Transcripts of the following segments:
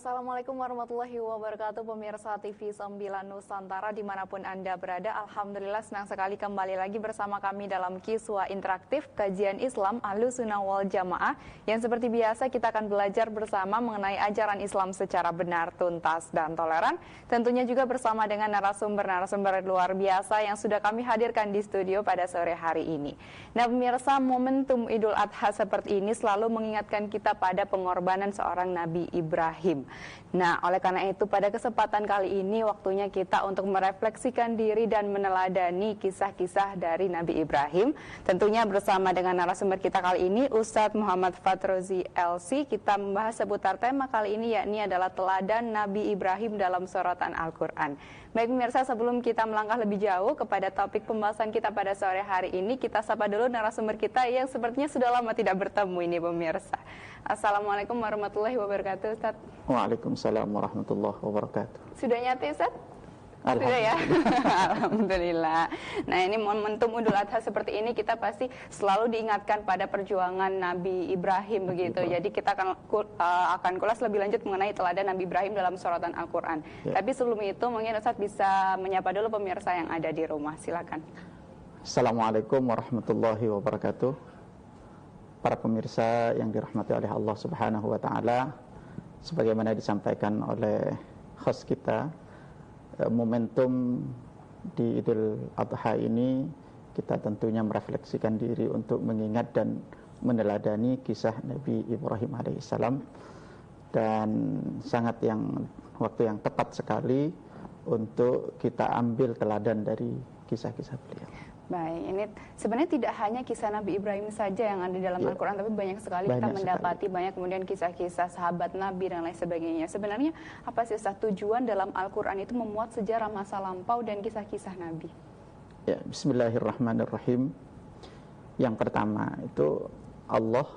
Assalamualaikum warahmatullahi wabarakatuh, pemirsa TV 9 Nusantara dimanapun Anda berada. Alhamdulillah senang sekali kembali lagi bersama kami dalam Kiswa Interaktif Kajian Islam Ahlussunnah wal Jamaah, yang seperti biasa kita akan belajar bersama mengenai ajaran Islam secara benar, tuntas, dan toleran. Tentunya juga bersama dengan narasumber-narasumber luar biasa yang sudah kami hadirkan di studio pada sore hari ini. Nah pemirsa, momentum Idul Adha seperti ini selalu mengingatkan kita pada pengorbanan seorang Nabi Ibrahim. Nah, oleh karena itu pada kesempatan kali ini waktunya kita untuk merefleksikan diri dan meneladani kisah-kisah dari Nabi Ibrahim. Tentunya bersama dengan narasumber kita kali ini, Ustadz Muhammad Fatrozi LC. Kita membahas seputar tema kali ini, yakni adalah teladan Nabi Ibrahim dalam sorotan Al-Quran. Baik pemirsa, sebelum kita melangkah lebih jauh kepada topik pembahasan kita pada sore hari ini, kita sapa dulu narasumber kita yang sepertinya sudah lama tidak bertemu ini pemirsa. Assalamualaikum warahmatullahi wabarakatuh, Ustadz. Waalaikumsalam warahmatullahi wabarakatuh. Sudah nyata, Ustadz? Sudah ya? Alhamdulillah. Nah ini momentum Idul Adha seperti ini kita pasti selalu diingatkan pada perjuangan Nabi Ibrahim begitu. Jadi kita akan kulas lebih lanjut mengenai teladan Nabi Ibrahim dalam sorotan Al-Quran. Tapi sebelum itu mungkin Ustadz bisa menyapa dulu pemirsa yang ada di rumah. Silakan. Assalamualaikum warahmatullahi wabarakatuh. Para pemirsa yang dirahmati oleh Allah Subhanahu wa taala, sebagaimana disampaikan oleh host kita, momentum di Idul Adha ini kita tentunya merefleksikan diri untuk mengingat dan meneladani kisah Nabi Ibrahim alaihissalam, dan waktu yang tepat sekali untuk kita ambil teladan dari kisah-kisah beliau. Baik, ini sebenarnya tidak hanya kisah Nabi Ibrahim saja yang ada di dalam Al-Quran, tapi banyak sekali kita mendapati banyak kemudian kisah-kisah sahabat Nabi dan lain sebagainya. Sebenarnya apa sih Ustaz tujuan dalam Al-Quran itu memuat sejarah masa lampau dan kisah-kisah Nabi? Ya, bismillahirrahmanirrahim. Yang pertama itu Allah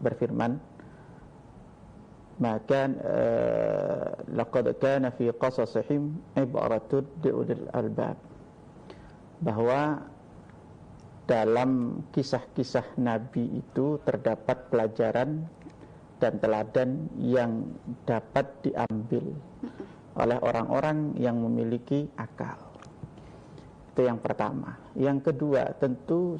berfirman, maka laqad kana fi qasasihim ibratun liulil albab, bahwa dalam kisah-kisah Nabi itu terdapat pelajaran dan teladan yang dapat diambil oleh orang-orang yang memiliki akal. Itu yang pertama. Yang kedua, tentu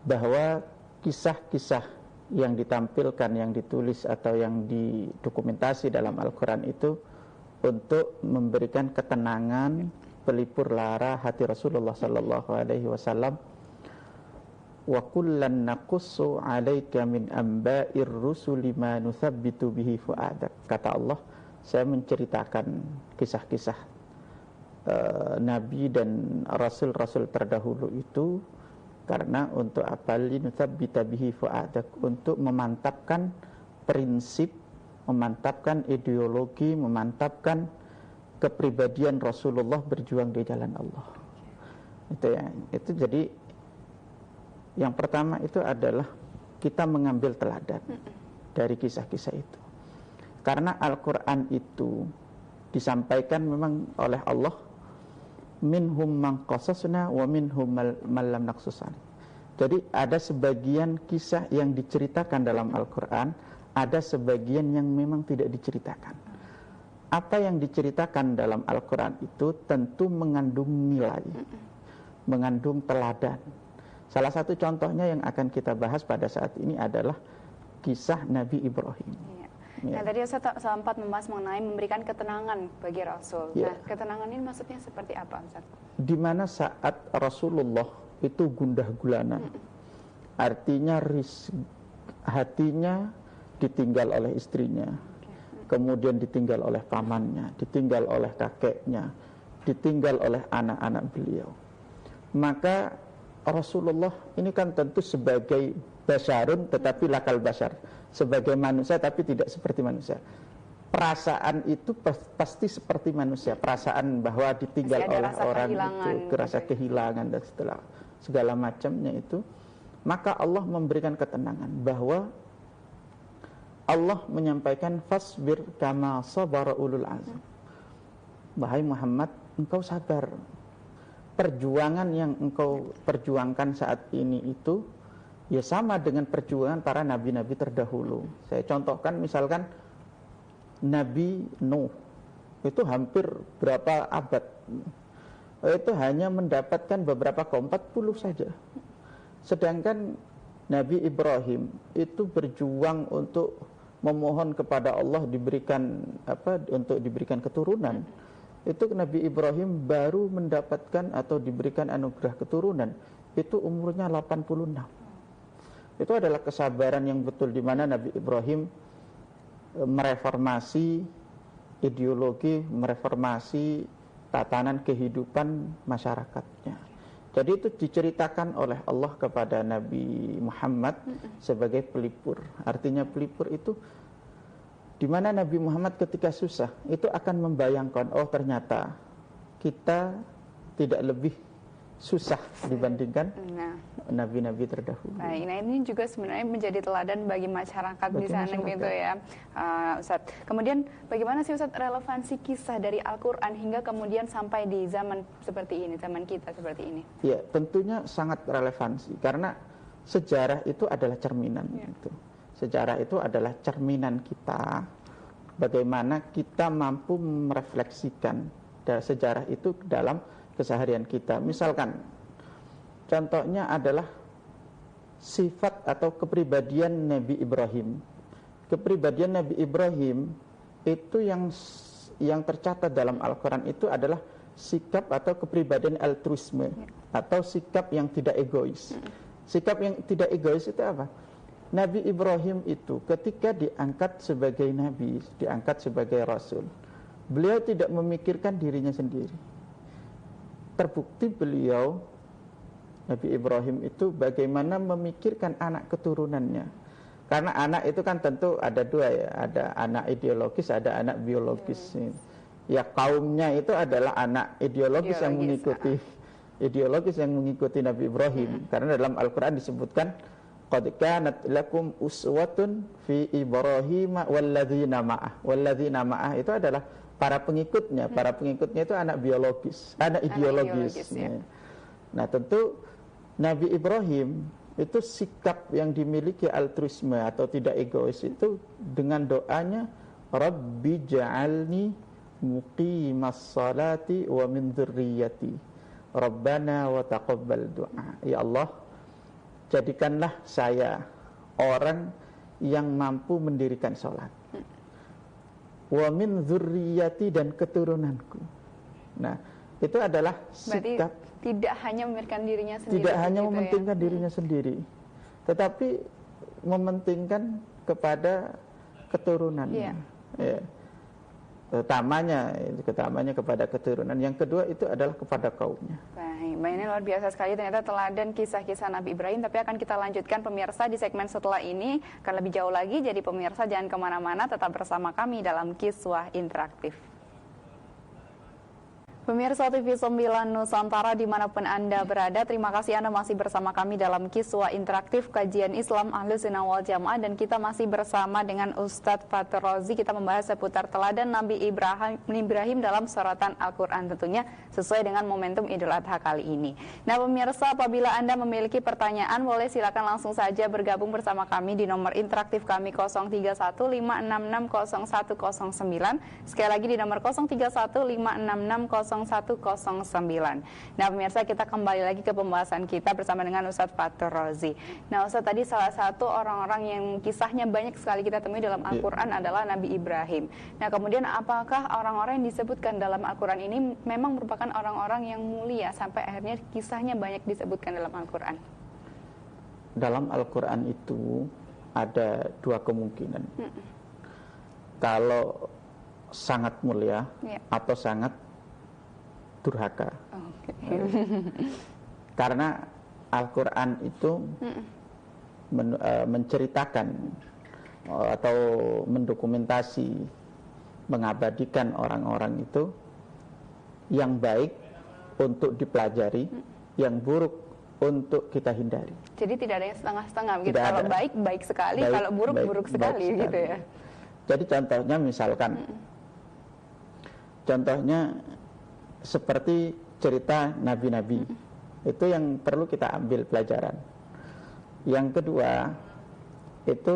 bahwa kisah-kisah yang ditampilkan, yang ditulis atau yang didokumentasi dalam Al-Quran itu untuk memberikan ketenangan, pelipur lara hati Rasulullah sallallahu alaihi wasallam. Wa kullan naqussu 'alaika min amba'ir rusuli ma nuthabbitu bihi fu'adak. Kata Allah, saya menceritakan kisah-kisah nabi dan rasul-rasul terdahulu itu karena untuk apa? Linuthabbita bihi fu'adak, untuk memantapkan prinsip, memantapkan ideologi, memantapkan kepribadian Rasulullah berjuang di jalan Allah. Itu jadi yang pertama itu adalah kita mengambil teladan dari kisah-kisah itu. Karena Al-Quran itu disampaikan memang oleh Allah, minhum man qasasna wa minhum man lam naqsusani. Jadi ada sebagian kisah yang diceritakan dalam Al-Quran, ada sebagian yang memang tidak diceritakan. Apa yang diceritakan dalam Al-Quran itu tentu mengandung nilai, mengandung teladan. Salah satu contohnya yang akan kita bahas pada saat ini adalah kisah Nabi Ibrahim. Nah tadi saya sempat membahas mengenai memberikan ketenangan bagi Rasul. Nah ketenangan ini maksudnya seperti apa, Ustaz? Di mana saat Rasulullah itu gundah gulana, artinya hatinya ditinggal oleh istrinya, kemudian ditinggal oleh pamannya, ditinggal oleh kakeknya, ditinggal oleh anak-anak beliau. Maka Rasulullah ini kan tentu sebagai basyarun tetapi lakal basyar, sebagai manusia tapi tidak seperti manusia. Perasaan itu pasti seperti manusia, perasaan bahwa ditinggal oleh orang itu, rasa kehilangan dan segala macamnya itu. Maka Allah memberikan ketenangan bahwa Allah menyampaikan fasbir kama sabara ulul azm. Wahai Muhammad, engkau sabar. Perjuangan yang engkau perjuangkan saat ini itu ya sama dengan perjuangan para nabi-nabi terdahulu. Saya contohkan misalkan Nabi Nuh, itu hampir berapa abad, itu hanya mendapatkan beberapa kaum, 40 saja. Sedangkan Nabi Ibrahim itu berjuang untuk memohon kepada Allah untuk diberikan keturunan. Itu Nabi Ibrahim baru mendapatkan atau diberikan anugerah keturunan itu umurnya 86. Itu adalah kesabaran yang betul, di mana Nabi Ibrahim mereformasi ideologi, mereformasi tatanan kehidupan masyarakatnya. Jadi itu diceritakan oleh Allah kepada Nabi Muhammad sebagai pelipur. Artinya pelipur itu di mana Nabi Muhammad ketika susah itu akan membayangkan, oh ternyata kita tidak lebih susah dibandingkan nabi-nabi terdahulu. Baik, nah ini juga sebenarnya menjadi teladan bagi masyarakat di sana gitu ya, Ustadz. Kemudian bagaimana sih Ustadz relevansi kisah dari Al-Quran hingga kemudian sampai di zaman seperti ini, zaman kita seperti ini? Ya, tentunya sangat relevansi karena sejarah itu adalah cerminan. Gitu. Sejarah itu adalah cerminan kita, bagaimana kita mampu merefleksikan sejarah itu dalam keseharian kita. Misalkan contohnya adalah sifat atau kepribadian Nabi Ibrahim. Kepribadian Nabi Ibrahim itu yang tercatat dalam Al-Quran itu adalah sikap atau kepribadian altruisme atau sikap yang tidak egois. Sikap yang tidak egois itu apa? Nabi Ibrahim itu ketika diangkat sebagai nabi, diangkat sebagai rasul, beliau tidak memikirkan dirinya sendiri. Terbukti beliau, Nabi Ibrahim itu bagaimana memikirkan anak keturunannya. Karena anak itu kan tentu ada dua ya, ada anak ideologis, ada anak biologis. Ya kaumnya itu adalah anak ideologis yang mengikuti Nabi Ibrahim. Karena dalam Al-Quran disebutkan qad kanat lakum uswatun fi Ibrahim walladzina ma'ah. Walladzina ma'ah itu adalah para pengikutnya itu anak biologis, anak ideologis. Ya. Nah tentu Nabi Ibrahim itu sikap yang dimiliki altruisme atau tidak egois itu dengan doanya Rabbi ja'alni muqimas salati wa min dzurriyyati Rabbana wa taqabbal du'a. Ya Allah, jadikanlah saya orang yang mampu mendirikan salat, wa min dzurriyyati, dan keturunanku. Nah, itu adalah sikap. Berarti tidak hanya memikirkan dirinya sendiri. Tidak hanya mementingkan dirinya sendiri, tetapi mementingkan kepada keturunannya. Ya. Ketamanya kepada keturunan. Yang kedua itu adalah kepada kaumnya. Baik, ini luar biasa sekali ternyata teladan kisah-kisah Nabi Ibrahim. Tapi akan kita lanjutkan pemirsa di segmen setelah ini. Akan lebih jauh lagi, jadi pemirsa jangan kemana-mana, tetap bersama kami dalam Kiswah Interaktif. Pemirsa TV 9 Nusantara dimanapun Anda berada, terima kasih Anda masih bersama kami dalam Kiswah Interaktif Kajian Islam Ahlussunnah wal Jamaah, dan kita masih bersama dengan Ustadz Fatur Razi. Kita membahas seputar teladan Nabi Ibrahim dalam suratan Al-Quran, tentunya sesuai dengan momentum Idul Adha kali ini. Nah pemirsa, apabila Anda memiliki pertanyaan, boleh silakan langsung saja bergabung bersama kami di nomor interaktif kami 0315660109. Sekali lagi di nomor 0315660109. Nah pemirsa, kita kembali lagi ke pembahasan kita bersama dengan Ustadz Fatur Razi. Nah Ustadz, tadi salah satu orang-orang yang kisahnya banyak sekali kita temui dalam Al-Quran adalah Nabi Ibrahim. Nah kemudian apakah orang-orang yang disebutkan dalam Al-Quran ini memang merupakan orang-orang yang mulia sampai akhirnya kisahnya banyak disebutkan dalam Al-Quran? Dalam Al-Quran itu ada dua kemungkinan. Kalau sangat mulia atau sangat durhaka. Karena Al-Quran itu menceritakan atau mendokumentasi, mengabadikan orang-orang itu yang baik untuk dipelajari, yang buruk untuk kita hindari. Jadi tidak ada yang setengah-setengah begitu. Kalau baik, baik sekali, kalau buruk, buruk sekali gitu ya. Jadi contohnya misalkan, contohnya seperti cerita nabi-nabi, itu yang perlu kita ambil pelajaran. Yang kedua, itu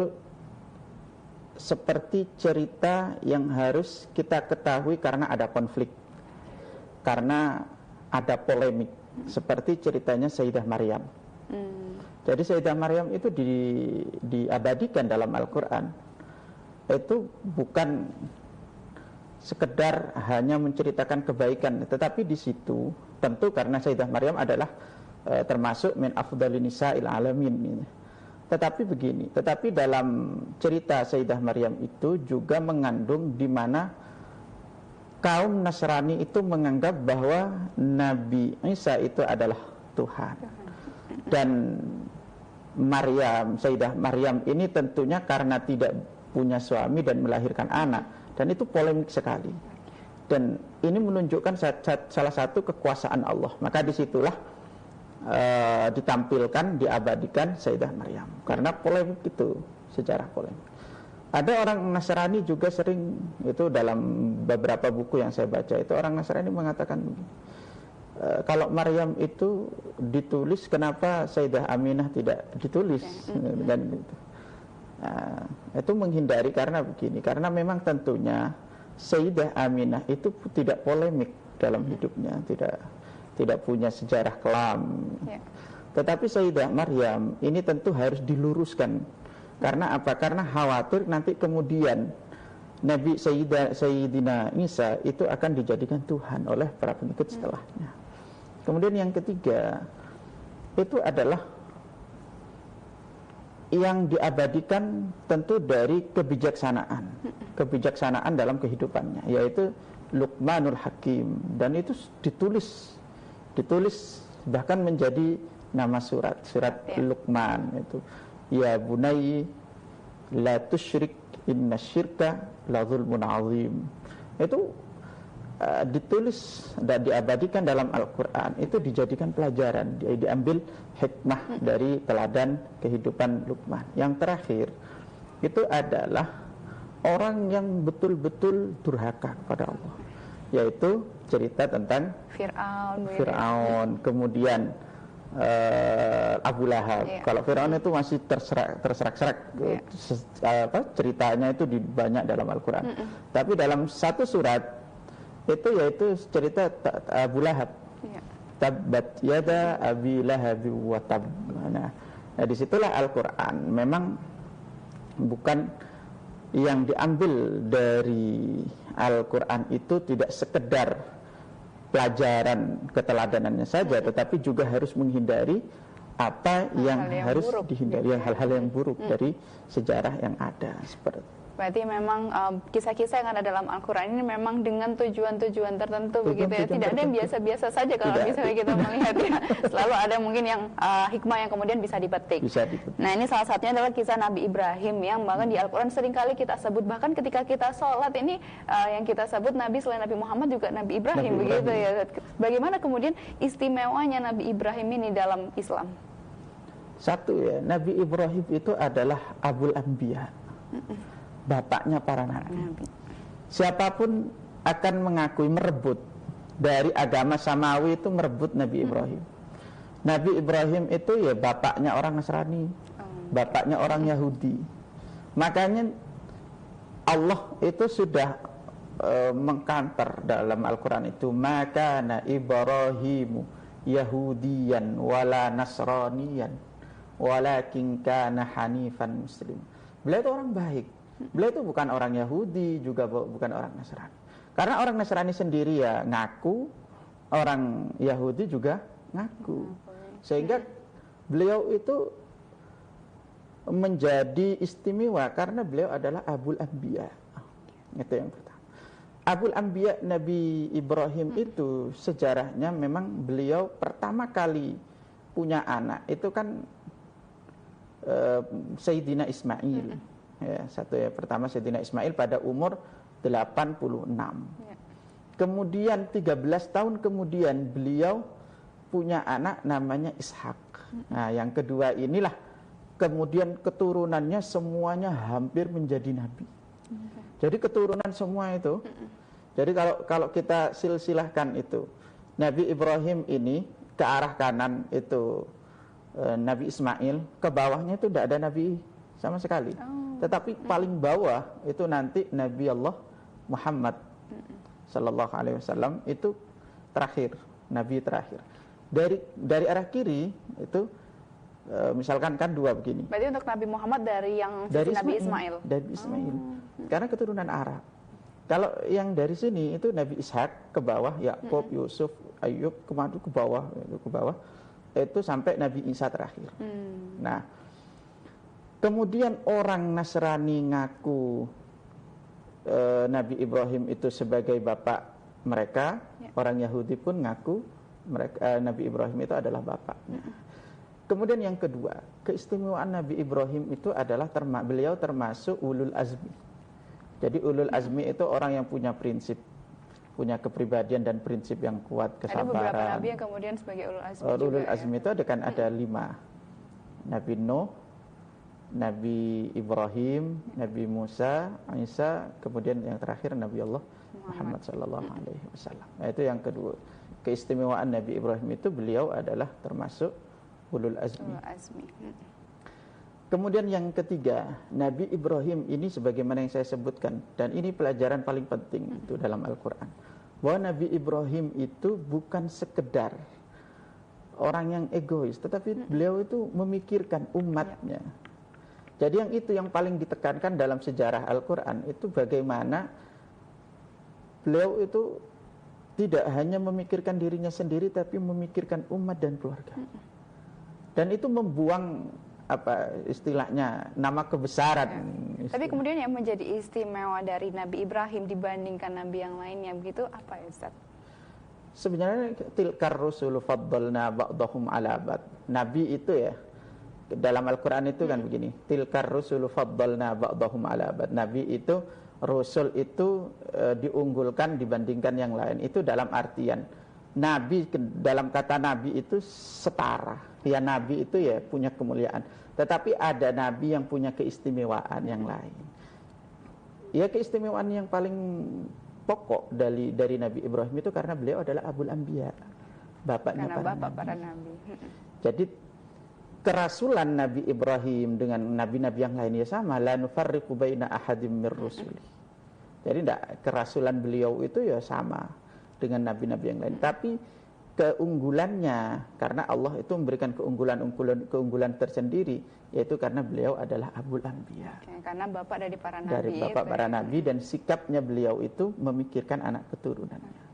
seperti cerita yang harus kita ketahui karena ada konflik, karena ada polemik, seperti ceritanya Sayyidah Maryam. Jadi Sayyidah Maryam itu diabadikan dalam Al-Quran. Itu bukan sekedar hanya menceritakan kebaikan, tetapi di situ tentu karena Sayyidah Maryam adalah termasuk min afdhalin nisa'il alamin. Tetapi dalam cerita Sayyidah Maryam itu juga mengandung di mana kaum Nasrani itu menganggap bahwa Nabi Isa itu adalah Tuhan. Dan Sayyidah Maryam ini tentunya karena tidak punya suami dan melahirkan anak, dan itu polemik sekali. Dan ini menunjukkan salah satu kekuasaan Allah. Maka disitulah ditampilkan, diabadikan Sayyidah Maryam, karena polemik itu, sejarah polemik. Ada orang Nasrani juga sering, itu dalam beberapa buku yang saya baca, itu orang Nasrani mengatakan kalau Maryam itu ditulis, kenapa Sayyidah Aminah tidak ditulis? Dan gitu. Itu menghindari karena begini, karena memang tentunya Sayyidah Aminah itu tidak polemik dalam hidupnya, tidak punya sejarah kelam. Tetapi Sayyidah Maryam ini tentu harus diluruskan. Karena apa? Karena khawatir nanti kemudian Nabi Sayyidina Isa itu akan dijadikan Tuhan oleh para pengikut setelahnya. Kemudian yang ketiga, itu adalah yang diabadikan tentu dari kebijaksanaan dalam kehidupannya, yaitu Luqmanul Hakim. Dan itu ditulis bahkan menjadi nama surat Luqman itu, ya bunayya la tusyrik inna syirka la zulmun azim. Itu ditulis dan diabadikan dalam Al-Quran, itu dijadikan pelajaran, diambil hikmah dari teladan kehidupan Luqman. Yang terakhir itu adalah orang yang betul-betul durhaka kepada Allah, yaitu cerita tentang Fir'aun, kemudian Abu Lahab. Kalau Fir'aun itu masih terserak-serak, ceritanya itu banyak dalam Al-Quran. Tapi dalam satu surat itu yaitu cerita Abu Lahab. Tabbat yada abi lahabi wa tab. Nah, disitulah Al-Quran memang bukan yang diambil dari Al-Quran itu tidak sekedar pelajaran keteladanannya saja, tetapi juga harus menghindari apa yang harus dihindari, hal-hal yang buruk dari sejarah yang ada. Berarti memang kisah-kisah yang ada dalam Al-Quran ini memang dengan tujuan-tujuan tertentu, begitu ya. Tidak ada yang biasa-biasa saja kalau misalnya kita melihat ya. Selalu ada mungkin yang hikmah yang kemudian bisa dipetik. Nah, ini salah satunya adalah kisah Nabi Ibrahim yang bahkan di Al-Quran seringkali kita sebut, bahkan ketika kita sholat ini yang kita sebut Nabi selain Nabi Muhammad juga Nabi Ibrahim, begitu ya. Bagaimana kemudian istimewanya Nabi Ibrahim ini dalam Islam? Satu ya, Nabi Ibrahim itu adalah Abul Anbiya, bapaknya para nabi. Siapapun akan mengakui, merebut dari agama samawi itu merebut Nabi Ibrahim. Nabi Ibrahim itu ya bapaknya orang Nasrani, bapaknya orang Yahudi. Makanya Allah itu sudah mengkanter dalam Al-Quran itu, maka na Ibrahimu Yahudiyan wala Nasraniyan walakin kana hanifan muslim. Beliau itu orang baik. Beliau itu bukan orang Yahudi, juga bukan orang Nasrani. Karena orang Nasrani sendiri ya ngaku, orang Yahudi juga ngaku. Sehingga beliau itu menjadi istimewa karena beliau adalah Abul Anbiya. Itu yang pertama. Abul Anbiya Nabi Ibrahim itu sejarahnya memang beliau pertama kali punya anak itu kan Sayyidina Ismail. Ya, pertama Sayyidina Ismail pada umur 86. Kemudian 13 tahun kemudian beliau punya anak namanya Ishak. Nah, yang kedua inilah kemudian keturunannya semuanya hampir menjadi nabi. Jadi keturunan semua itu. Jadi kalau kita silsilahkan itu, Nabi Ibrahim ini ke arah kanan itu Nabi Ismail, ke bawahnya itu tidak ada Nabi sama sekali. Tetapi paling bawah itu nanti Nabi Allah Muhammad Sallallahu Alaihi Wasallam itu terakhir, Nabi terakhir. Dari arah kiri itu misalkan kan dua begini. Berarti untuk Nabi Muhammad dari yang sisi Nabi Ismail. Dari Ismail. Karena keturunan Arab. Kalau yang dari sini itu Nabi Ishak ke bawah, Yakub, Yusuf, Ayub kemana ke bawah, itu sampai Nabi Isa terakhir. Nah, kemudian orang Nasrani ngaku Nabi Ibrahim itu sebagai bapak mereka, orang Yahudi pun ngaku Nabi Ibrahim itu adalah bapaknya. Kemudian yang kedua, keistimewaan Nabi Ibrahim itu adalah beliau termasuk ulul azmi. Jadi ulul azmi itu orang yang punya prinsip, punya kepribadian dan prinsip yang kuat, kesabaran. Ada beberapa nabi yang kemudian sebagai ulul azmi. Ulul azmi itu ada 5. Nabi Nuh, Nabi Ibrahim, Nabi Musa, Isa, kemudian yang terakhir Nabi Allah Muhammad sallallahu alaihi wasallam. Nah, itu yang kedua. Keistimewaan Nabi Ibrahim itu beliau adalah termasuk ulul azmi. Kemudian yang ketiga, Nabi Ibrahim ini sebagaimana yang saya sebutkan, dan ini pelajaran paling penting itu dalam Al-Quran, bahwa Nabi Ibrahim itu bukan sekedar orang yang egois, tetapi beliau itu memikirkan umatnya. Jadi yang paling ditekankan dalam sejarah Al-Quran itu bagaimana beliau itu tidak hanya memikirkan dirinya sendiri, tapi memikirkan umat dan keluarga. Dan itu membuang istilahnya nama kebesaran. Tapi kemudian yang menjadi istimewa dari Nabi Ibrahim dibandingkan nabi yang lainnya begitu apa ya Ustaz? Sebenarnya tilkar rusulu faddalna ba'dahum ala ba'd. Nabi itu ya dalam Al-Qur'an itu kan begini, tilkar rusulu faddalna ba'dahum ala ba'd. Nabi itu, rasul itu diunggulkan dibandingkan yang lain. Itu dalam artian nabi, dalam kata nabi itu setara. Ya nabi itu ya punya kemuliaan, tetapi ada nabi yang punya keistimewaan yang lain. Ya keistimewaan yang paling pokok dari Nabi Ibrahim itu karena beliau adalah Abul Anbiya, bapaknya karena bapak para nabi. Jadi kerasulan Nabi Ibrahim dengan nabi-nabi yang lainnya sama, la nufarriqu baina ahadim mir rusuli. Jadi kerasulan beliau itu ya sama dengan nabi-nabi yang lain, tapi keunggulannya karena Allah itu memberikan keunggulan tersendiri, yaitu karena beliau adalah Abul Anbiya. Karena bapak dari para nabi. Dari bapak para nabi, dan sikapnya beliau itu memikirkan anak keturunannya.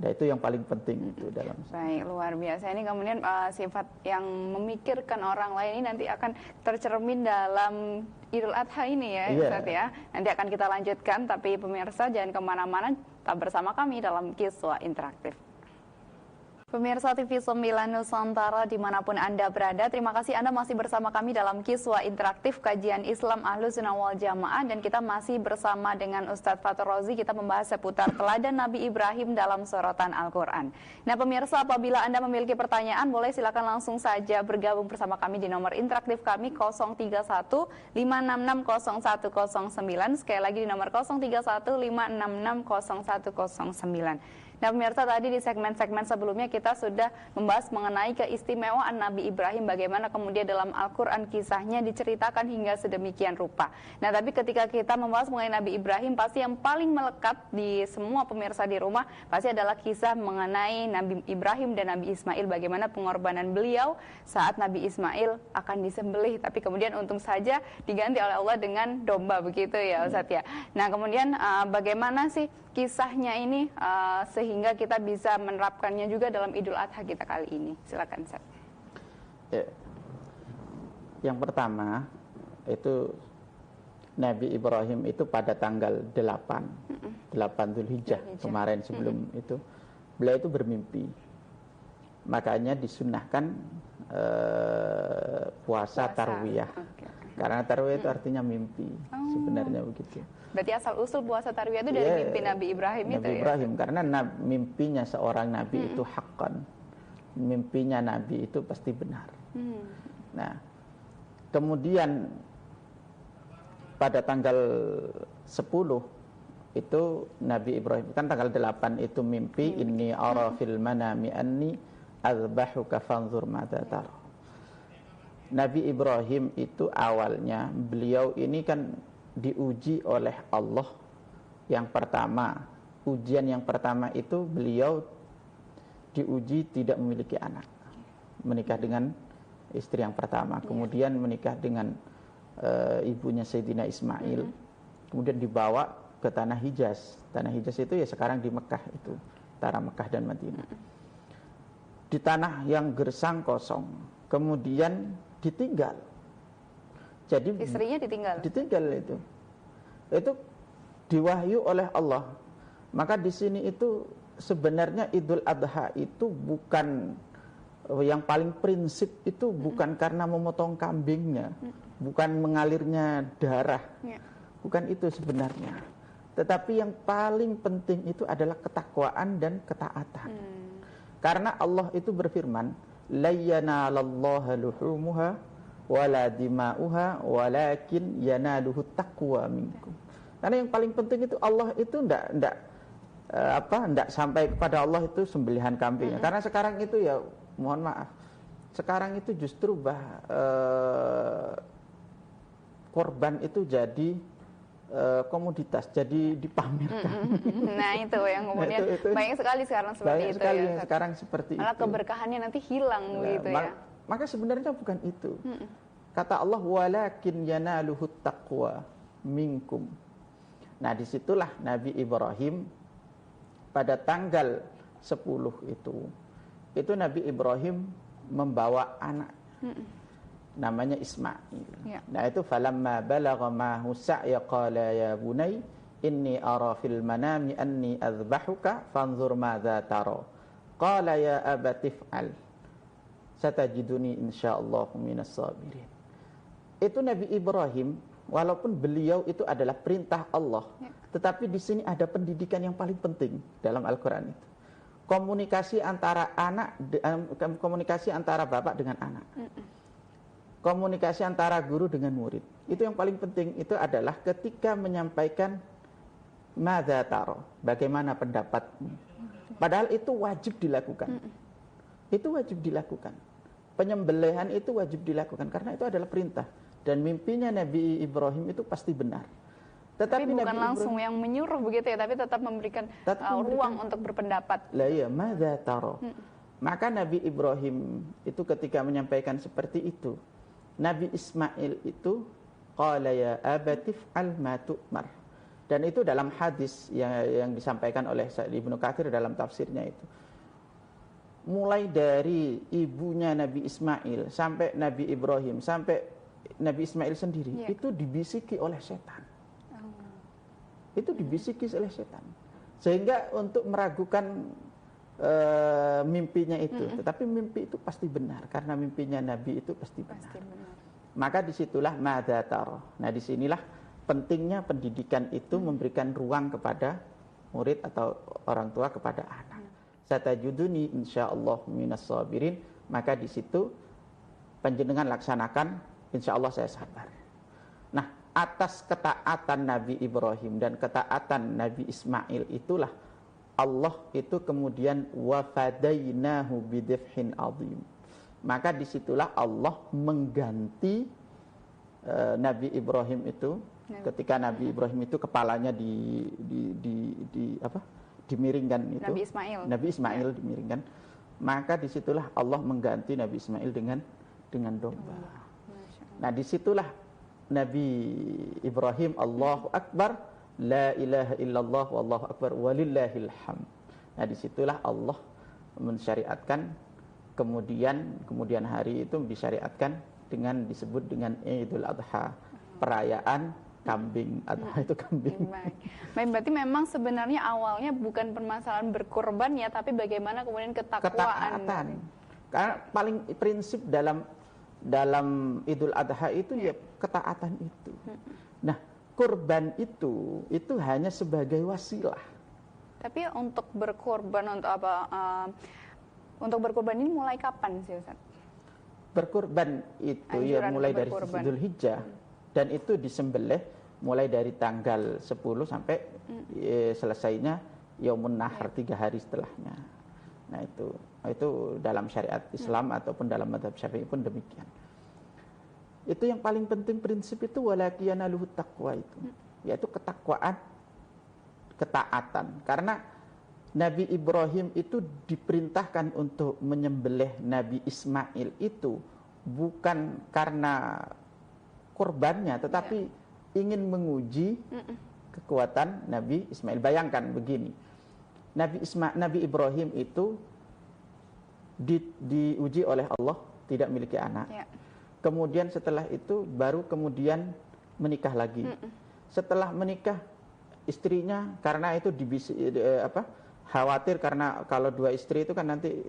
Nah, itu yang paling penting itu dalam. Baik, luar biasa. Ini kemudian sifat yang memikirkan orang lain ini nanti akan tercermin dalam Idul Adha ini ya, Ustaz ya. Nanti akan kita lanjutkan, tapi pemirsa jangan kemana-mana, tetap bersama kami dalam Kiswa Interaktif. Pemirsa TV 9 Nusantara dimanapun Anda berada, terima kasih Anda masih bersama kami dalam Kiswa Interaktif Kajian Islam Ahlussunnah wal Jamaah, dan kita masih bersama dengan Ustadz Fathur Razi. Kita membahas seputar teladan Nabi Ibrahim dalam sorotan Al-Quran. Nah pemirsa, apabila Anda memiliki pertanyaan, boleh silakan langsung saja bergabung bersama kami di nomor interaktif kami 031-566-0109. Sekali lagi di nomor 031-566-0109. Nah pemirsa, tadi di segmen-segmen sebelumnya kita sudah membahas mengenai keistimewaan Nabi Ibrahim, bagaimana kemudian dalam Al-Quran kisahnya diceritakan hingga sedemikian rupa. Nah tapi ketika kita membahas mengenai Nabi Ibrahim, pasti yang paling melekat di semua pemirsa di rumah pasti adalah kisah mengenai Nabi Ibrahim dan Nabi Ismail, bagaimana pengorbanan beliau saat Nabi Ismail akan disembelih, tapi kemudian untung saja diganti oleh Allah dengan domba, begitu ya Ustaz ya. Nah kemudian bagaimana sih kisahnya ini sehingga kita bisa menerapkannya juga dalam Idul Adha kita kali ini. Silakan Ustaz. Yang pertama itu Nabi Ibrahim itu pada tanggal 8 Dzulhijjah kemarin sebelum itu beliau itu bermimpi. Makanya disunnahkan puasa tarwiyah. Karena tarwiyah itu artinya mimpi. Sebenarnya begitu. Berarti asal-usul puasa tarwiyah itu dari mimpi Nabi Ibrahim itu ya? Nabi Ibrahim, karena mimpinya seorang Nabi itu haqqan. Mimpinya Nabi itu pasti benar. Nah, kemudian pada tanggal 10 itu Nabi Ibrahim, kan tanggal 8 itu mimpi, inni ara fil manami anni azbahuka fanzur madza tara. Nabi Ibrahim itu awalnya beliau ini kan diuji oleh Allah. Yang pertama, ujian yang pertama itu beliau diuji tidak memiliki anak, menikah dengan istri yang pertama, kemudian menikah dengan ibunya Sayyidina Ismail, kemudian dibawa ke tanah Hijaz. Tanah Hijaz itu ya sekarang di Mekah, itu antara Mekah dan Madinah. Di tanah yang gersang kosong, kemudian ditinggal. Jadi istrinya ditinggal itu diwahyu oleh Allah. Maka di sini itu sebenarnya Idul Adha itu bukan yang paling prinsip, itu bukan karena memotong kambingnya, bukan mengalirnya darah, bukan itu sebenarnya. Tetapi yang paling penting itu adalah ketakwaan dan ketaatan. Karena Allah itu berfirman, la yanalallaha luhumuha wala dima'uha walakin yanaluhu taqwa minkum. Karena yang paling penting itu Allah itu enggak sampai kepada Allah itu sembelihan kambingnya. Karena sekarang itu ya mohon maaf, sekarang itu justru korban itu jadi komoditas, jadi dipamerkan. Nah itu yang kemudian itu, banyak sekali sekarang seperti banyak itu sekali ya. Yang sekarang seperti malah itu. Keberkahannya nanti hilang gitu ya. Maka sebenarnya bukan itu. Kata Allah, walakin yanaluhu taqwa minkum. Nah disitulah Nabi Ibrahim pada tanggal 10 itu Nabi Ibrahim membawa anak. Namanya Ismail. Nah itu falamma balagha ma'hu sa'ya qala ya bunay inni ara fil manami anni azbahuka fanzur madza tara. Qala ya abati fa'al satajiduni insyaallah minas sabirin. Itu Nabi Ibrahim, walaupun beliau itu adalah perintah Allah, tetapi di sini ada pendidikan yang paling penting dalam Al-Qur'an itu. Komunikasi antara komunikasi antara bapak dengan anak. Komunikasi antara guru dengan murid. Itu yang paling penting, itu adalah ketika menyampaikan madza tara, bagaimana pendapatmu. Padahal itu wajib dilakukan. Itu wajib dilakukan. Penyembelihan itu wajib dilakukan karena itu adalah perintah. Dan mimpinya Nabi Ibrahim itu pasti benar. Tetapi bukan Nabi langsung Ibrahim yang menyuruh begitu ya, tapi tetap memberikan ruang untuk berpendapat. Lah iya, madza tara. Maka Nabi Ibrahim itu ketika menyampaikan seperti itu, Nabi Ismail itu qala ya abati fa'al ma tu'mar. Dan itu dalam hadis yang disampaikan oleh Sa'id Ibnu Katsir dalam tafsirnya itu. Mulai dari ibunya Nabi Ismail sampai Nabi Ibrahim sampai Nabi Ismail sendiri itu dibisiki oleh setan. Itu dibisiki oleh setan. Sehingga untuk meragukan mimpinya itu, tetapi mimpi itu pasti benar karena mimpinya Nabi itu pasti benar. Maka disitulah madza tara. Nah disinilah pentingnya pendidikan itu memberikan ruang kepada murid atau orang tua kepada anak. Satajuduni insyaallah minas sabirin. Maka di situ panjenengan laksanakan, insyaallah saya sabar. Nah atas ketaatan Nabi Ibrahim dan ketaatan Nabi Ismail itulah Allah itu kemudian wafadainahu bidhifhin azim. Maka disitulah Allah mengganti Nabi Ibrahim itu ketika Nabi Ibrahim itu kepalanya dimiringkan itu. Nabi Ismail dimiringkan. Maka disitulah Allah mengganti Nabi Ismail dengan domba. Nah disitulah Nabi Ibrahim Allahu Akbar, la ilaha illallah wallahu akbar walillahil hamd. Nah disitulah Allah mensyariatkan kemudian hari itu disyariatkan dengan disebut dengan Idul Adha, perayaan kambing. Adha itu kambing. Baik, berarti memang sebenarnya awalnya bukan permasalahan berkorban ya, tapi bagaimana kemudian ketakwaan. Karena paling prinsip dalam Idul Adha itu ya ketaatan itu. Nah, kurban itu hanya sebagai wasilah. Tapi untuk berkorban untuk apa? Untuk berkorban ini mulai kapan sih Ustaz? Berkorban itu ya mulai dari Dzul Hijjah dan itu disembelih mulai dari tanggal 10 sampai selesainya Yaumun Nahar 3 hari setelahnya. Nah itu dalam syariat Islam ataupun dalam mazhab Syafi'i pun demikian. Itu yang paling penting prinsip itu walakiyanaluhu taqwa itu. Yaitu ketakwaan, ketaatan. Karena Nabi Ibrahim itu diperintahkan untuk menyembelih Nabi Ismail itu bukan karena korbannya, tetapi ingin menguji kekuatan Nabi Ismail. Bayangkan begini, Nabi Ibrahim itu diuji oleh Allah tidak memiliki anak. Kemudian setelah itu baru kemudian menikah lagi. Setelah menikah istrinya karena itu khawatir karena kalau dua istri itu kan nanti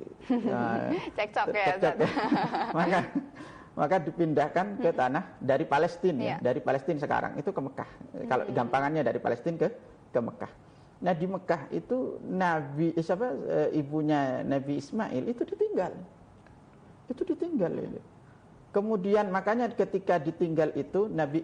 cekcok ya. maka dipindahkan ke tanah dari Palestina dari Palestina sekarang itu ke Mekah. Kalau gampangannya dari Palestina ke Mekah. Nah di Mekah itu ibunya Nabi Ismail itu ditinggal. Kemudian makanya ketika ditinggal itu Nabi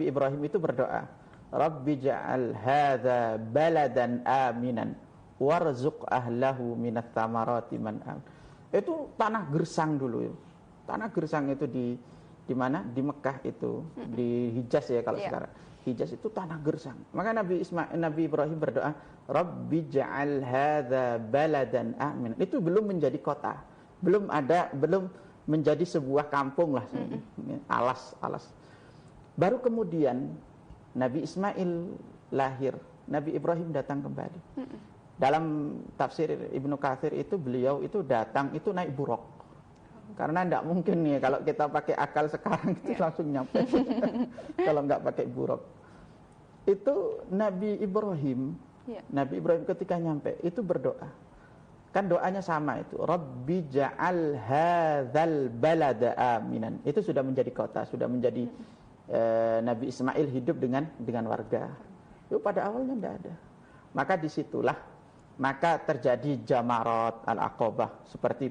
Ibrahim itu berdoa, Rabbi ja'al hadza baladan aminan warzuq ahlahu minat thamarati man am. Itu tanah gersang dulu. Tanah gersang itu di mana? Di Mekah itu, di Hijaz ya kalau sekarang. Hijaz itu tanah gersang. Maka Nabi Ibrahim berdoa, Rabbi ja'al hadza baladan aminan. Itu belum menjadi kota. Belum menjadi sebuah kampung lah, alas. Baru kemudian Nabi Ismail lahir, Nabi Ibrahim datang kembali. Dalam tafsir Ibnu Katsir itu beliau itu datang itu naik buruk. Karena tidak mungkin nih kalau kita pakai akal sekarang itu langsung nyampe. Kalau nggak pakai buruk. Itu Nabi Ibrahim ketika nyampe itu berdoa. Kan doanya sama itu, Rabbi ja'al hadzal balada aminan. Itu sudah menjadi kota, sudah menjadi Nabi Ismail hidup dengan warga. Itu pada awalnya tidak ada. Maka disitulah terjadi jamarat al-aqabah seperti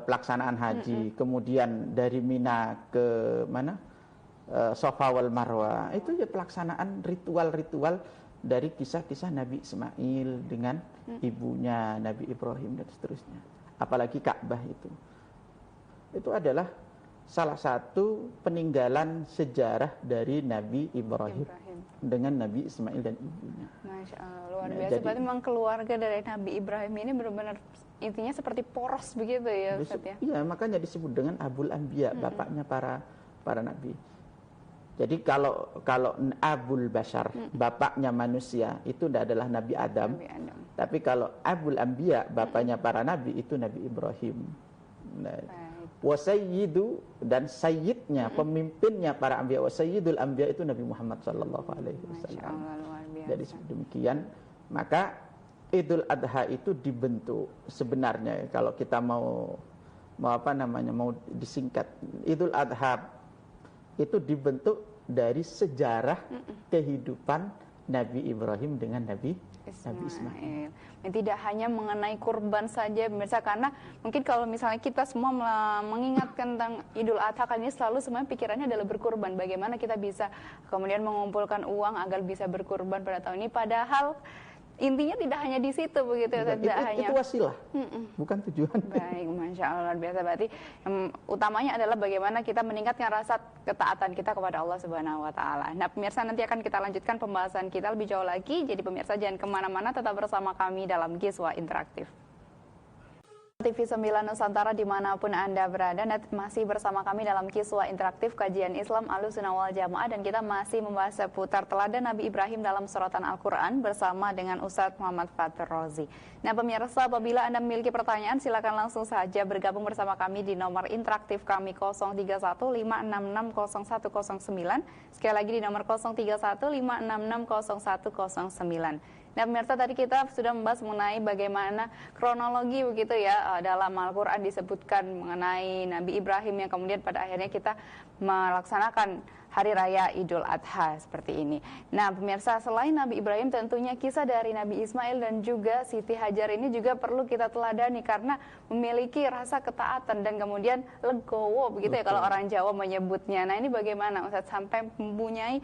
pelaksanaan haji, kemudian dari Mina ke mana? Safa wal Marwah. Itu ya pelaksanaan ritual-ritual dari kisah-kisah Nabi Ismail dengan ibunya Nabi Ibrahim dan seterusnya. Apalagi Ka'bah itu adalah salah satu peninggalan sejarah dari Nabi Ibrahim dengan Nabi Ismail dan ibunya. Masya Allah, luar biasa. Jadi, berarti memang keluarga dari Nabi Ibrahim ini benar-benar intinya seperti poros begitu ya Ustaz ya? Iya, makanya disebut dengan Abul Anbiya, bapaknya para nabi. Jadi kalau Abul Bashar, bapaknya manusia, itu adalah Nabi Adam. Tapi kalau Abul Anbiya, bapaknya para nabi, itu Nabi Ibrahim. Wasayyidu, dan sayyidnya, pemimpinnya para anbiya, wasayyidul anbiya itu Nabi Muhammad sallallahu alaihi wasallam. Jadi demikian, maka Idul Adha itu dibentuk sebenarnya kalau kita mau disingkat, Idul Adha itu dibentuk dari sejarah kehidupan Nabi Ibrahim dengan Nabi Ismail. Dan tidak hanya mengenai kurban saja pemirsa, karena mungkin kalau misalnya kita semua mengingatkan tentang Idul Adha kali ini selalu semuanya pikirannya adalah berkurban. Bagaimana kita bisa kemudian mengumpulkan uang agar bisa berkurban pada tahun ini, padahal intinya tidak hanya di situ begitu ya, itu wasilah, bukan tujuan. Baik, Masya Allah, luar biasa. Berarti utamanya adalah bagaimana kita meningkatkan rasa ketaatan kita kepada Allah Subhanahu Wa Taala. Nah, pemirsa, nanti akan kita lanjutkan pembahasan kita lebih jauh lagi. Jadi pemirsa jangan kemana-mana, tetap bersama kami dalam Kiswa Interaktif. TV 9 Nusantara dimanapun Anda berada, masih bersama kami dalam Kiswa Interaktif Kajian Islam Ahlussunnah wal Jamaah, dan kita masih membahas seputar teladan Nabi Ibrahim dalam suratan Al-Quran bersama dengan Ustadz Muhammad Fatur Rozi. Nah pemirsa, apabila Anda memiliki pertanyaan silakan langsung saja bergabung bersama kami di nomor interaktif kami 0315660109. Sekali lagi di nomor 0315660109. Nah pemirsa, tadi kita sudah membahas mengenai bagaimana kronologi begitu ya, dalam Al-Quran disebutkan mengenai Nabi Ibrahim yang kemudian pada akhirnya kita melaksanakan Hari Raya Idul Adha seperti ini. Nah pemirsa, selain Nabi Ibrahim tentunya kisah dari Nabi Ismail dan juga Siti Hajar ini juga perlu kita teladani karena memiliki rasa ketaatan dan kemudian legowo begitu ya kalau orang Jawa menyebutnya. Nah ini bagaimana Ustaz sampai mempunyai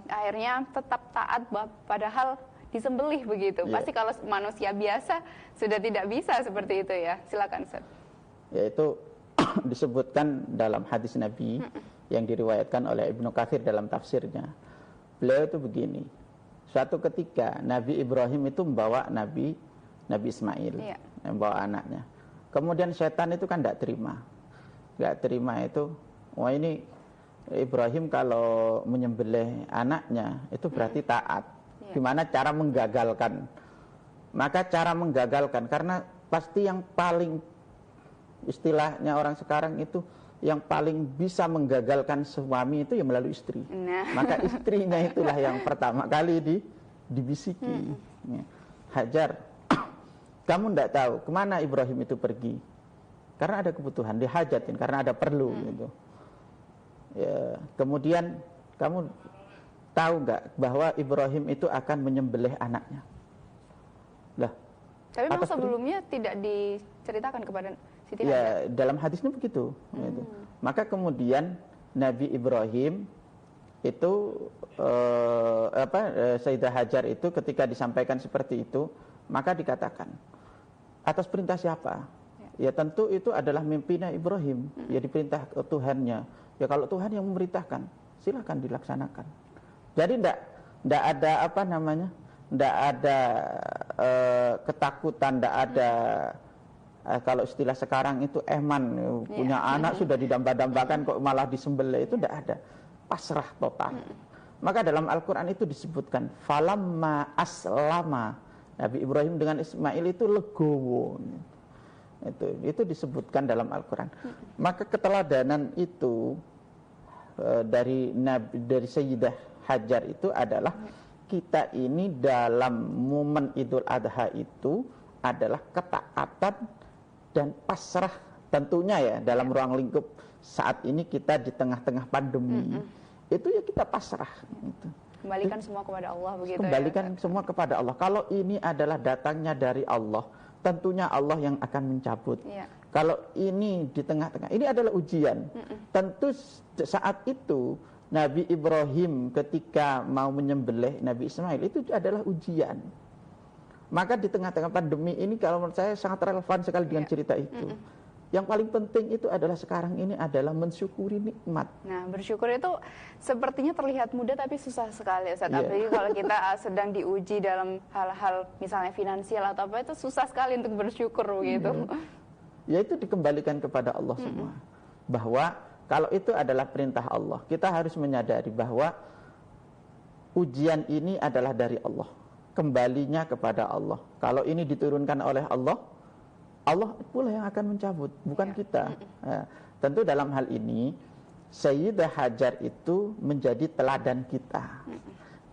akhirnya tetap taat padahal disembelih begitu. Pasti kalau manusia biasa sudah tidak bisa seperti itu ya. Silakan Ustaz. Yaitu disebutkan dalam hadis Nabi yang diriwayatkan oleh Ibnu Katsir dalam tafsirnya. Beliau itu begini, suatu ketika Nabi Ibrahim itu membawa Nabi Ismail, membawa anaknya. Kemudian setan itu kan tidak terima itu, wah ini Ibrahim kalau menyembelih anaknya itu berarti taat. Gimana cara menggagalkan? Maka cara menggagalkan, karena pasti yang paling, istilahnya orang sekarang itu, yang paling bisa menggagalkan suami itu ya melalui istri. Maka istrinya itulah yang pertama kali dibisiki. Hajar, kamu tidak tahu kemana Ibrahim itu pergi, karena ada kebutuhan, dihajatin, karena ada perlu gitu. Ya, kemudian kamu tahu nggak bahwa Ibrahim itu akan menyembelih anaknya? Lah, tapi memang sebelumnya tidak diceritakan kepada Siti Hajar. Ya, dalam hadisnya begitu. Gitu. Maka kemudian Nabi Ibrahim itu Sayyidah Hajar itu ketika disampaikan seperti itu, maka dikatakan atas perintah siapa? Ya tentu itu adalah mimpinya Ibrahim. Ya diperintah Tuhannya. Ya kalau Tuhan yang memerintahkan, silakan dilaksanakan. Jadi tidak ada tidak ada ketakutan, tidak ada kalau istilah sekarang itu punya anak sudah didamba-dambakan kok malah disembelih, itu tidak ada. Pasrah total. Maka dalam Al-Quran itu disebutkan falamma aslama, Nabi Ibrahim dengan Ismail itu legowo. Itu disebutkan dalam Al-Quran. Maka keteladanan itu dari Sayyidah Hajar itu adalah kita ini dalam momen Idul Adha itu adalah ketaatan dan pasrah, tentunya ya dalam ruang lingkup saat ini kita di tengah-tengah pandemi. Itu ya kita pasrah gitu. Kembalikan semua kepada Allah begitu. Kembalikan semua kepada Allah. Kalau ini adalah datangnya dari Allah, tentunya Allah yang akan mencabut. Kalau ini di tengah-tengah, ini adalah ujian. Tentu saat itu Nabi Ibrahim ketika mau menyembelih Nabi Ismail itu adalah ujian. Maka di tengah-tengah pandemi ini kalau menurut saya sangat relevan sekali dengan cerita itu. Yang paling penting itu adalah sekarang ini adalah mensyukuri nikmat. Nah, bersyukur itu sepertinya terlihat mudah tapi susah sekali, Ustaz. Apalagi kalau kita sedang diuji dalam hal-hal misalnya finansial atau apa, itu susah sekali untuk bersyukur gitu. Ya itu dikembalikan kepada Allah semua. Bahwa kalau itu adalah perintah Allah, kita harus menyadari bahwa ujian ini adalah dari Allah. Kembalinya kepada Allah. Kalau ini diturunkan oleh Allah, Allah pula yang akan mencabut, bukan kita. Ya, tentu dalam hal ini Sayyidah Hajar itu menjadi teladan kita.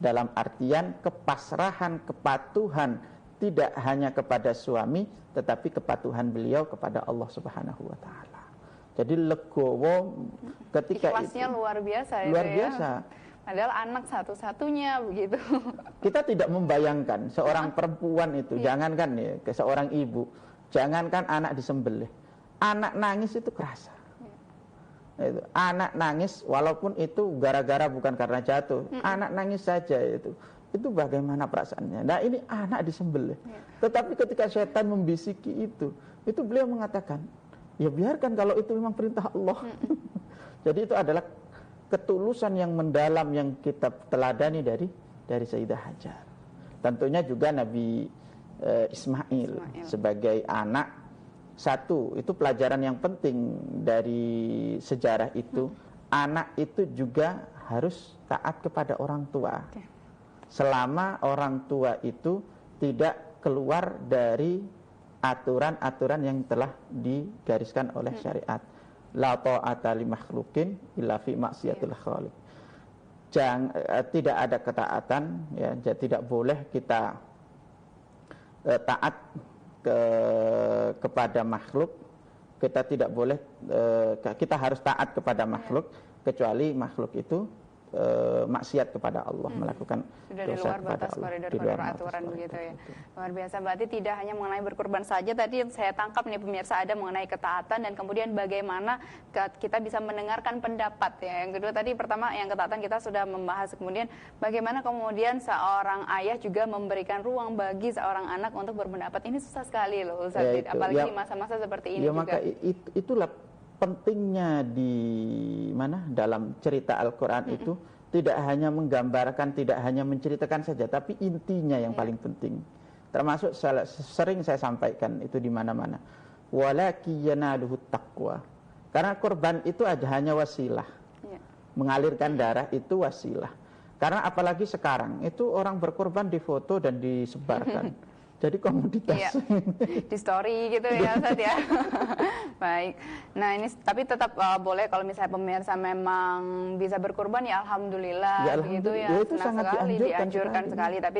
Dalam artian kepasrahan, kepatuhan tidak hanya kepada suami, tetapi kepatuhan beliau kepada Allah Subhanahu wa taala. Jadi legowo ketika ikhlasnya itu luar biasa. Luar biasa. Padahal anak satu-satunya begitu. Kita tidak membayangkan seorang perempuan itu, jangankan ya, seorang ibu, jangankan anak disembelih, anak nangis itu kerasa. Itu. Anak nangis walaupun itu gara-gara bukan karena jatuh, anak nangis saja itu bagaimana perasaannya. Nah ini anak disembelih. Tetapi ketika setan membisiki itu beliau mengatakan, ya biarkan kalau itu memang perintah Allah. Jadi itu adalah ketulusan yang mendalam yang kita teladani dari Sayyidah Hajar. Tentunya juga Nabi Ismail sebagai anak. Satu, itu pelajaran yang penting dari sejarah itu. Anak itu juga harus taat kepada orang tua. Selama orang tua itu tidak keluar dari aturan-aturan yang telah digariskan oleh syariat. La ta'ata li makhluqin illa fi maksiatil khaliq. Tidak ada ketaatan, ya, tidak boleh kita taat kepada makhluk. Kita tidak boleh, kita harus taat kepada makhluk kecuali makhluk itu maksiat kepada Allah, melakukan sudah dosa di luar kepada batas Allah, koridor aturan begitu ya. Luar biasa. Berarti tidak hanya mengenai berkorban saja, tadi saya tangkap nih pemirsa, ada mengenai ketaatan dan kemudian bagaimana kita bisa mendengarkan pendapat ya. Yang kedua tadi, pertama yang ketaatan kita sudah membahas, kemudian bagaimana kemudian seorang ayah juga memberikan ruang bagi seorang anak untuk berpendapat. Ini susah sekali loh Ustaz, apalagi di masa-masa seperti ini ya, juga. Maka itulah pentingnya di mana dalam cerita Al-Quran itu tidak hanya menggambarkan, tidak hanya menceritakan saja, tapi intinya yang paling penting. Termasuk sering saya sampaikan itu di mana-mana. Walaki yanaluhu taqwa. Karena korban itu hanya wasilah. Mengalirkan darah itu wasilah. Karena apalagi sekarang itu orang berkorban difoto dan disebarkan. Jadi komoditas. Iya. Di story gitu ya Ustaz ya. Baik. Nah ini tapi tetap boleh kalau misalnya pemirsa memang bisa berkorban ya alhamdulillah, Ya, begitu ya. ya, itu Senang sangat sekali, dianjurkan sekali. sekali. Tapi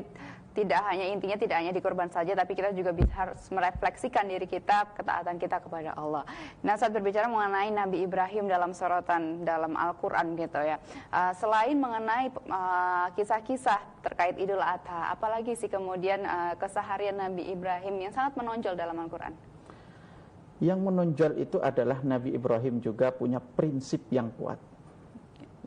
tidak hanya intinya tidak hanya dikorban saja, tapi kita juga harus merefleksikan diri kita, ketaatan kita kepada Allah. Nah, saat berbicara mengenai Nabi Ibrahim dalam sorotan dalam Al-Quran gitu ya, selain mengenai kisah-kisah terkait Idul Adha, apalagi sih kemudian keseharian Nabi Ibrahim yang sangat menonjol dalam Al-Quran? Yang menonjol itu adalah Nabi Ibrahim juga punya prinsip yang kuat.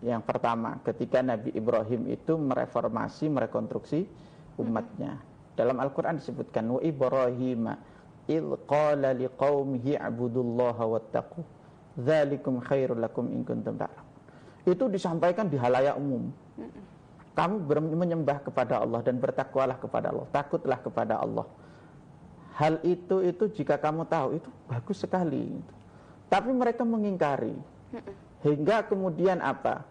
Yang pertama, ketika Nabi Ibrahim itu mereformasi, merekonstruksi umatnya. Dalam Al-Quran disebutkan, wa Ibrahim idh qala liqaumihi a'budullaha wattaqu dzalikum khairul lakum in kuntum ta'lamun. Itu disampaikan di halayak umum. Kamu menyembah kepada Allah dan bertakwalah kepada Allah, takutlah kepada Allah. Hal itu jika kamu tahu itu bagus sekali. Tapi mereka mengingkari. Hingga kemudian apa?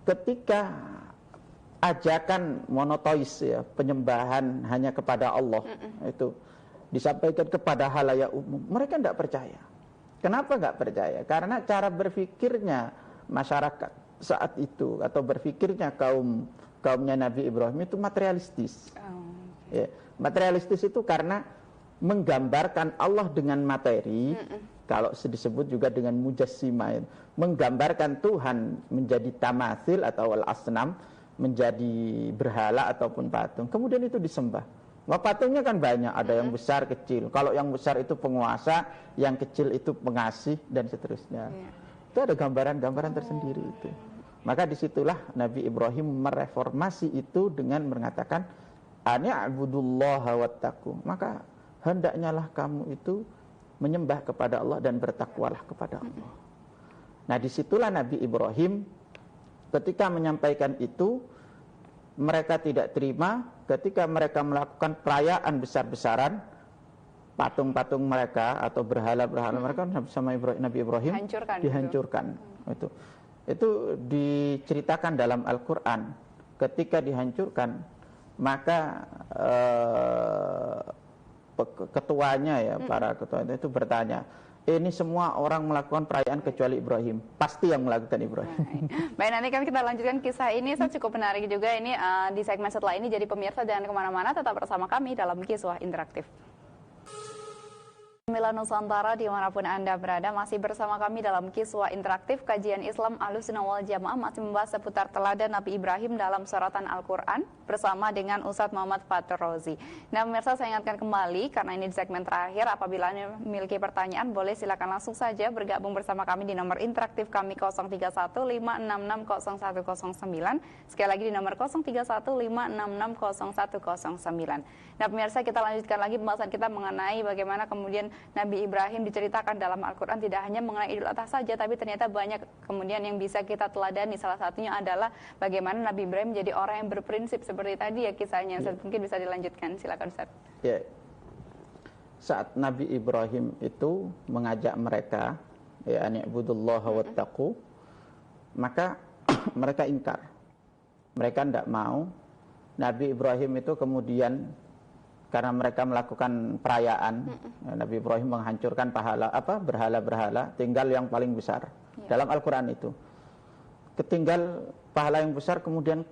Ketika ajakan monoteis ya, penyembahan hanya kepada Allah itu disampaikan kepada halayak umum, mereka tidak percaya. Kenapa nggak percaya? Karena cara berpikirnya masyarakat saat itu atau berpikirnya kaumnya Nabi Ibrahim itu materialistis. Ya, materialistis itu karena menggambarkan Allah dengan materi. Kalau disebut juga dengan mujassimah, menggambarkan Tuhan menjadi tamathil atau al-asnam, menjadi berhala ataupun patung. Kemudian itu disembah. Wah, patungnya kan banyak, ada yang besar, kecil. Kalau yang besar itu penguasa, yang kecil itu pengasih dan seterusnya. Itu ada gambaran-gambaran tersendiri itu. Maka disitulah Nabi Ibrahim mereformasi itu dengan mengatakan ani'budullaha wattaqu. Maka hendaknya lah kamu itu menyembah kepada Allah dan bertakwalah kepada Allah. Nah, disitulah Nabi Ibrahim ketika menyampaikan itu, mereka tidak terima ketika mereka melakukan perayaan besar-besaran, patung-patung mereka atau berhala-berhala mereka sama Nabi Ibrahim dihancurkan. Itu diceritakan dalam Al-Quran. Ketika dihancurkan, maka ketuanya ya, para ketua itu bertanya, ini semua orang melakukan perayaan kecuali Ibrahim. Pasti yang melakukan Ibrahim. Baik, nanti kan kita lanjutkan kisah ini. Saya cukup menarik juga ini di segmen setelah ini. Jadi pemirsa jangan kemana-mana, tetap bersama kami dalam Kiswah Interaktif. Mila Nusantara dimanapun Anda berada, masih bersama kami dalam Kiswah Interaktif. Kajian Islam Ahlussunnah wal Jamaah masih membahas seputar teladan Nabi Ibrahim dalam sorotan Al-Quran bersama dengan Ustadz Muhammad Fatur Rozi. Nah pemirsa, saya ingatkan kembali karena ini di segmen terakhir, apabila Anda memiliki pertanyaan boleh silakan langsung saja bergabung bersama kami di nomor interaktif kami 0315660109. Sekali lagi di nomor 0315660109. Nah pemirsa, kita lanjutkan lagi pembahasan kita mengenai bagaimana kemudian Nabi Ibrahim diceritakan dalam Al-Quran tidak hanya mengenai Idul Adha saja, tapi ternyata banyak kemudian yang bisa kita teladani. Salah satunya adalah bagaimana Nabi Ibrahim menjadi orang yang berprinsip seperti tadi ya kisahnya. Ustaz, mungkin bisa dilanjutkan, silakan Ustaz. Ya. Saat Nabi Ibrahim itu mengajak mereka ya ani'budullaha wattaqu, maka mereka ingkar. Mereka tidak mau. Nabi Ibrahim itu kemudian karena mereka melakukan perayaan, Nabi Ibrahim menghancurkan berhala-berhala, tinggal yang paling besar. Dalam Al-Quran itu ketinggal pahala yang besar, kemudian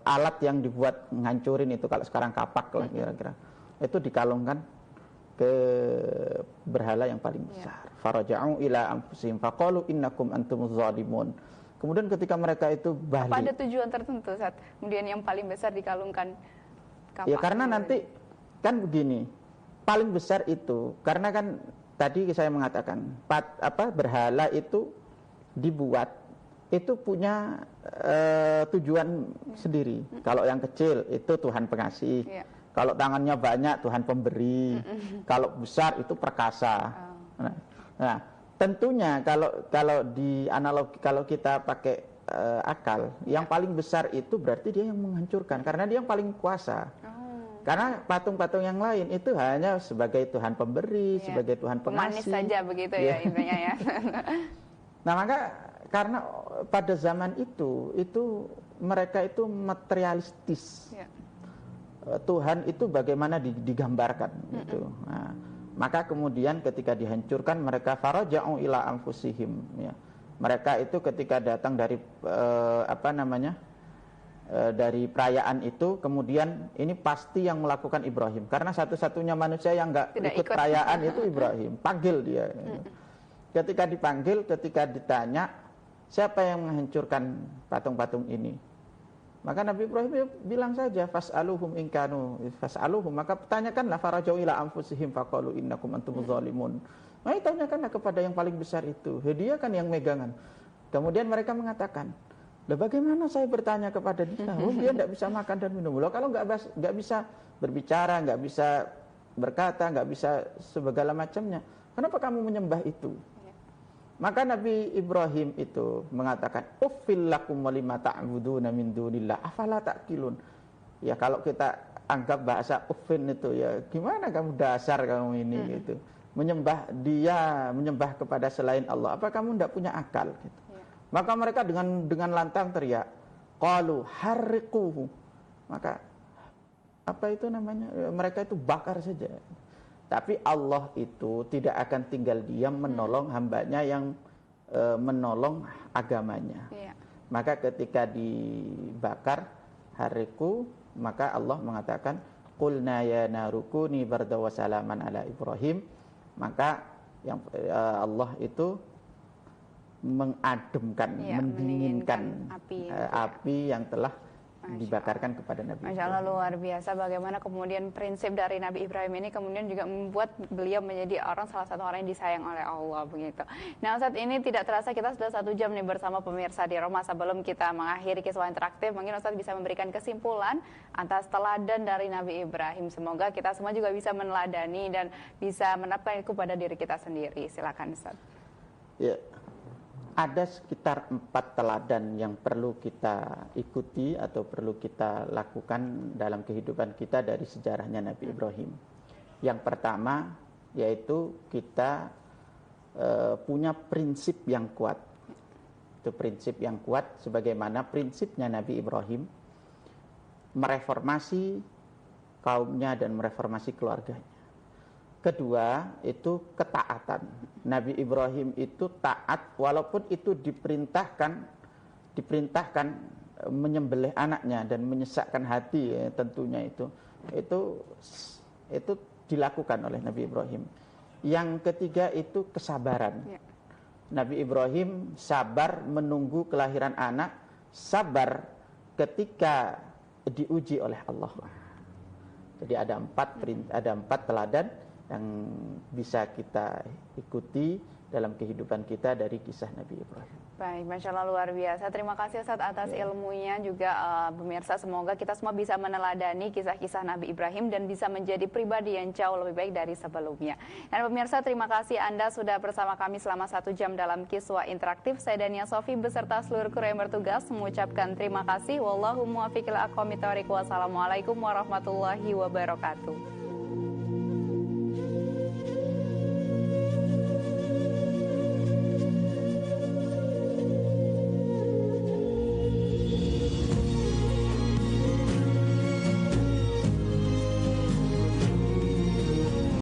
alat yang dibuat menghancurin itu, kalau sekarang kapak lah kira-kira, itu dikalungkan ke berhala yang paling besar. Faraja'u ila anfusihim faqalu innakum antumuz zalimun. Kemudian ketika mereka itu balik, apa ada tujuan tertentu saat kemudian yang paling besar dikalungkan? Ya karena nanti kan begini, paling besar itu karena kan tadi saya mengatakan berhala itu dibuat itu punya tujuan sendiri. Kalau yang kecil itu Tuhan pengasih, kalau tangannya banyak Tuhan pemberi, kalau besar itu perkasa. Nah, tentunya kalau di analogi, kalau kita pakai akal, yang paling besar itu berarti dia yang menghancurkan, karena dia yang paling kuasa. Karena patung-patung yang lain itu hanya sebagai Tuhan pemberi, sebagai Tuhan pengasih. Pemanis saja begitu ya intinya ya. Nah maka karena pada zaman itu mereka itu materialistis. Tuhan itu bagaimana digambarkan itu. Nah, maka kemudian ketika dihancurkan mereka faraja'u ila anfusihim ya. Mereka itu ketika datang dari dari perayaan itu, kemudian ini pasti yang melakukan Ibrahim, karena satu-satunya manusia yang nggak ikut perayaan itu Ibrahim. Panggil dia. Ketika dipanggil, ketika ditanya siapa yang menghancurkan patung-patung ini, maka Nabi Ibrahim bilang saja fas'aluhum inkanu fas'aluhum, maka tanyakanlah farajau ila anfusihim faqalu innakum antumuz zalimun. Maka tanyakanlah kepada yang paling besar itu, dia kan yang megangan. Kemudian mereka mengatakan, lah bagaimana saya bertanya kepada dia? Dia tidak bisa makan dan minum. Loh, kalau nggak bisa berbicara, nggak bisa berkata, nggak bisa segala macamnya, kenapa kamu menyembah itu? Maka Nabi Ibrahim itu mengatakan, uffil lakum walima ta'buduna min dunillah afala ta'qilun. Ya kalau kita anggap bahasa uffin itu ya, gimana kamu dasar kamu ini gitu. Menyembah kepada selain Allah. Apa kamu tidak punya akal gitu. Maka mereka dengan lantang teriak, qalu harriquhu. Maka apa itu namanya? Mereka itu bakar saja. Tapi Allah itu tidak akan tinggal diam menolong hambanya yang menolong agamanya. Maka ketika dibakar hariku, maka Allah mengatakan qulna ya narukuni barda wa salaman ala Ibrahim. Maka yang Allah itu mengademkan, mendinginkan api yang telah dibakarkan kepada Nabi Ibrahim. Masya Allah, luar biasa bagaimana kemudian prinsip dari Nabi Ibrahim ini kemudian juga membuat beliau menjadi salah satu orang yang disayang oleh Allah begitu. Nah saat ini tidak terasa kita sudah 1 jam nih bersama pemirsa di rumah. Sebelum kita mengakhiri kisah interaktif, mungkin Ustaz bisa memberikan kesimpulan atas teladan dari Nabi Ibrahim. Semoga kita semua juga bisa meneladani dan bisa menerapkan itu pada diri kita sendiri. Silakan Ustaz. Ya. Ada sekitar 4 teladan yang perlu kita ikuti atau perlu kita lakukan dalam kehidupan kita dari sejarahnya Nabi Ibrahim. Yang pertama yaitu kita punya prinsip yang kuat. Itu prinsip yang kuat sebagaimana prinsipnya Nabi Ibrahim mereformasi kaumnya dan mereformasi keluarganya. Kedua itu ketaatan. Nabi Ibrahim itu taat walaupun itu diperintahkan menyembelih anaknya dan menyesakkan hati ya, tentunya itu dilakukan oleh Nabi Ibrahim. Yang ketiga itu kesabaran. Nabi Ibrahim sabar menunggu kelahiran anak, sabar ketika diuji oleh Allah. Jadi ada 4 teladan yang bisa kita ikuti dalam kehidupan kita dari kisah Nabi Ibrahim. Baik, Masya Allah luar biasa. Terima kasih Ustaz atas ilmunya juga pemirsa. Semoga kita semua bisa meneladani kisah-kisah Nabi Ibrahim dan bisa menjadi pribadi yang jauh lebih baik dari sebelumnya. Dan pemirsa, terima kasih Anda sudah bersama kami selama 1 jam dalam Kiswa Interaktif. Saya Dania Sofi beserta seluruh kru yang bertugas mengucapkan terima kasih. Wallahu muwaffiq ila aqwamit thoriq. Wassalamualaikum warahmatullahi wabarakatuh.